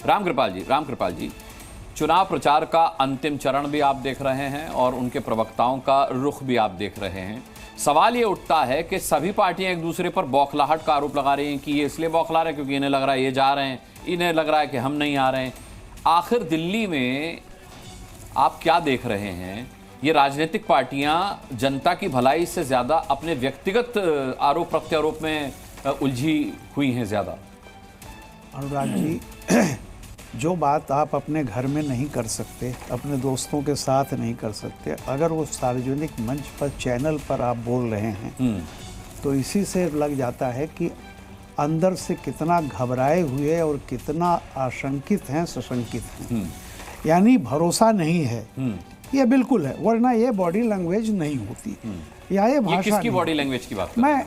रामकृपाल जी, चुनाव प्रचार का अंतिम चरण भी आप देख रहे हैं और उनके प्रवक्ताओं का रुख भी आप देख रहे हैं। सवाल ये उठता है कि सभी पार्टियां एक दूसरे पर बौखलाहट का आरोप लगा रही हैं कि ये इसलिए बौखला रहे हैं क्योंकि इन्हें लग रहा है ये जा रहे हैं, इन्हें लग रहा है कि हम नहीं आ रहे हैं। आखिर दिल्ली में आप क्या देख रहे हैं? ये राजनीतिक पार्टियां जनता की भलाई से ज्यादा अपने व्यक्तिगत आरोप प्रत्यारोप में उलझी हुई हैं ज्यादा। अनुराग जी, जो बात आप अपने घर में नहीं कर सकते, अपने दोस्तों के साथ नहीं कर सकते, अगर वो सार्वजनिक मंच पर, चैनल पर आप बोल रहे हैं तो इसी से लग जाता है कि अंदर से कितना घबराए हुए और कितना आशंकित हैं, सशंकित हैं। यानी भरोसा नहीं है, ये बिल्कुल है, वरना ये बॉडी लैंग्वेज नहीं होती या ये भाषा। किसकी बॉडी लैंग्वेज की बात? मैं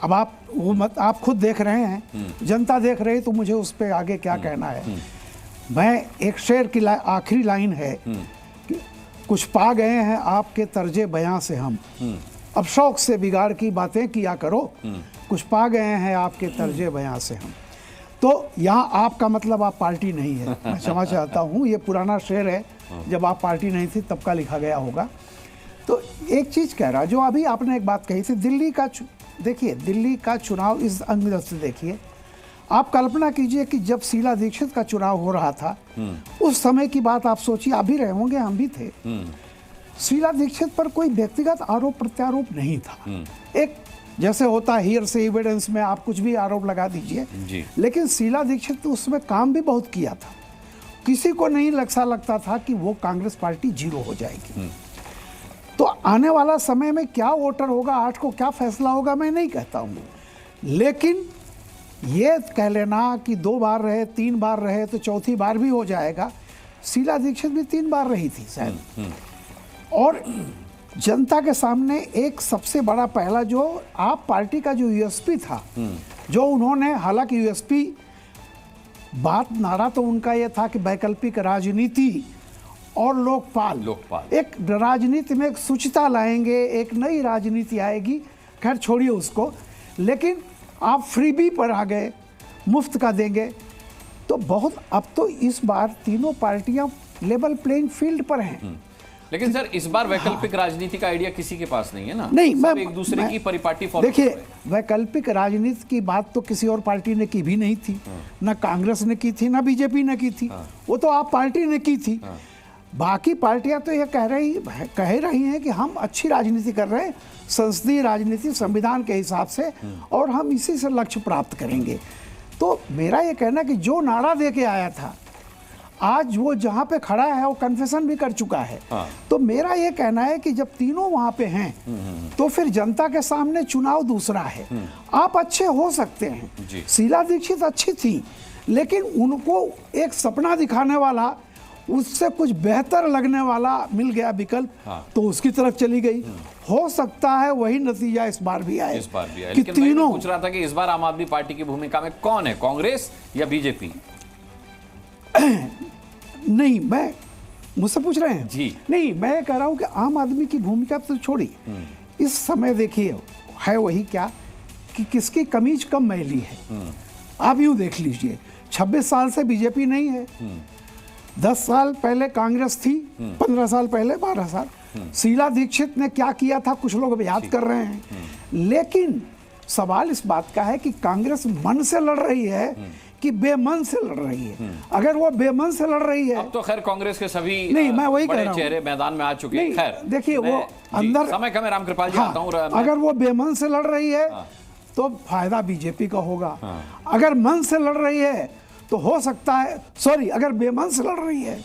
अब आप खुद देख रहे हैं, जनता देख रही, तो मुझे उस पर आगे क्या कहना है। मैं एक शेर की आखिरी लाइन है कि कुछ पा गए हैं आपके तर्जे बयां से हम, अब शौक से बिगाड़ की बातें किया करो, कुछ पा गए हैं आपके तर्जे बयां से हम। तो यहाँ आपका मतलब आप पार्टी नहीं है, मैं क्षमा चाहता हूँ, ये पुराना शेर है, जब आप पार्टी नहीं थी तब का लिखा गया होगा। तो एक चीज़ कह रहा, जो अभी आपने एक बात कही थी, दिल्ली का देखिए, दिल्ली का चुनाव इस अंदर से देखिए, आप कल्पना कीजिए कि जब शीला दीक्षित का चुनाव हो रहा था, उस समय की बात आप सोचिए, आप भी रहे होंगे, हम भी थे। शीला दीक्षित पर कोई व्यक्तिगत आरोप प्रत्यारोप नहीं था। एक जैसे होता है हियर से एविडेंस में आप कुछ भी आरोप लगा दीजिए, लेकिन शीला दीक्षित तो उसमें काम भी बहुत किया था। किसी को नहीं लगता था कि वो कांग्रेस पार्टी जीरो हो जाएगी। तो आने वाला समय में क्या वोटर होगा, 8 को क्या फैसला होगा, मैं नहीं कहता हूँ, लेकिन ये कह लेना कि 2 बार रहे, 3 बार रहे तो चौथी बार भी हो जाएगा। शीला दीक्षित भी 3 बार रही थी शायद। और जनता के सामने एक सबसे बड़ा पहला जो आप पार्टी का जो यूएसपी था, जो उन्होंने, हालांकि यूएसपी बात, नारा तो उनका ये था कि वैकल्पिक राजनीति और लोकपाल, एक राजनीति में एक शुचिता लाएंगे, एक नई राजनीति आएगी। खैर छोड़िए उसको, लेकिन आप फ्रीबी पर आ गए, मुफ्त का देंगे, तो बहुत, अब तो इस बार तीनों पार्टियां लेवल प्लेइंग फील्ड पर हैं। लेकिन सर, इस बार वैकल्पिक राजनीति का आइडिया किसी के पास नहीं है ना। नहीं, सब एक दूसरे की परिपाटी फॉलो। देखिए, वैकल्पिक राजनीति की बात तो किसी और पार्टी ने की भी नहीं थी, ना कांग्रेस ने की थी, ना बीजेपी ने की थी, वो तो आप पार्टी ने की थी। बाकी पार्टियां तो ये कह रही हैं कि हम अच्छी राजनीति कर रहे हैं, संसदीय राजनीति संविधान के हिसाब से, और हम इसी से लक्ष्य प्राप्त करेंगे। तो मेरा ये कहना कि जो नारा दे के आया था, आज वो जहाँ पे खड़ा है वो कन्फेशन भी कर चुका है। तो मेरा ये कहना है कि जब तीनों वहाँ पे हैं, तो फिर जनता के सामने चुनाव दूसरा है। आप अच्छे हो सकते हैं, शीला दीक्षित अच्छी थी, लेकिन उनको एक सपना दिखाने वाला, उससे कुछ बेहतर लगने वाला मिल गया विकल्प, तो उसकी तरफ चली गई। हो सकता है वही नतीजा इस बार भी आए। कि तीनों, पूछ रहा था कि इस बार आम आदमी पार्टी की भूमिका में कौन है, कांग्रेस या बीजेपी? नहीं, मैं, मुझसे पूछ रहे हैं जी? नहीं, मैं कह रहा हूं कि आम आदमी की भूमिका तो छोड़ी, इस समय देखिए है वही क्या कि किसकी कमीज कम मैली है। आप यूं देख लीजिए, 26 साल से बीजेपी नहीं है, 10 साल पहले कांग्रेस थी, 15 साल पहले, 12 साल। शीला दीक्षित ने क्या किया था कुछ लोग याद कर रहे हैं, लेकिन सवाल इस बात का है कि कांग्रेस मन से लड़ रही है कि बेमन से लड़ रही है। अगर वो बेमन से लड़ रही है, अब तो खैर कांग्रेस के सभी नहीं, मैं वही बड़े चेहरे मैदान में आ चुके हैं। खैर देखिए, वो अंदर समय कम है, रामकृपाल जी आता हूं। अगर वो बेमन से लड़ रही है तो फायदा बीजेपी का होगा। अगर मन से लड़ रही है तो हो सकता है, सॉरी, अगर बेमन से लड़ रही है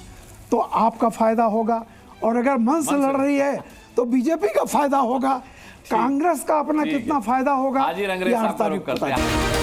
तो आपका फायदा होगा, और अगर मन से लड़ रही है तो बीजेपी का फायदा होगा। कांग्रेस का अपना कितना फायदा होगा, आज ही रंगरेज साहब करते हैं।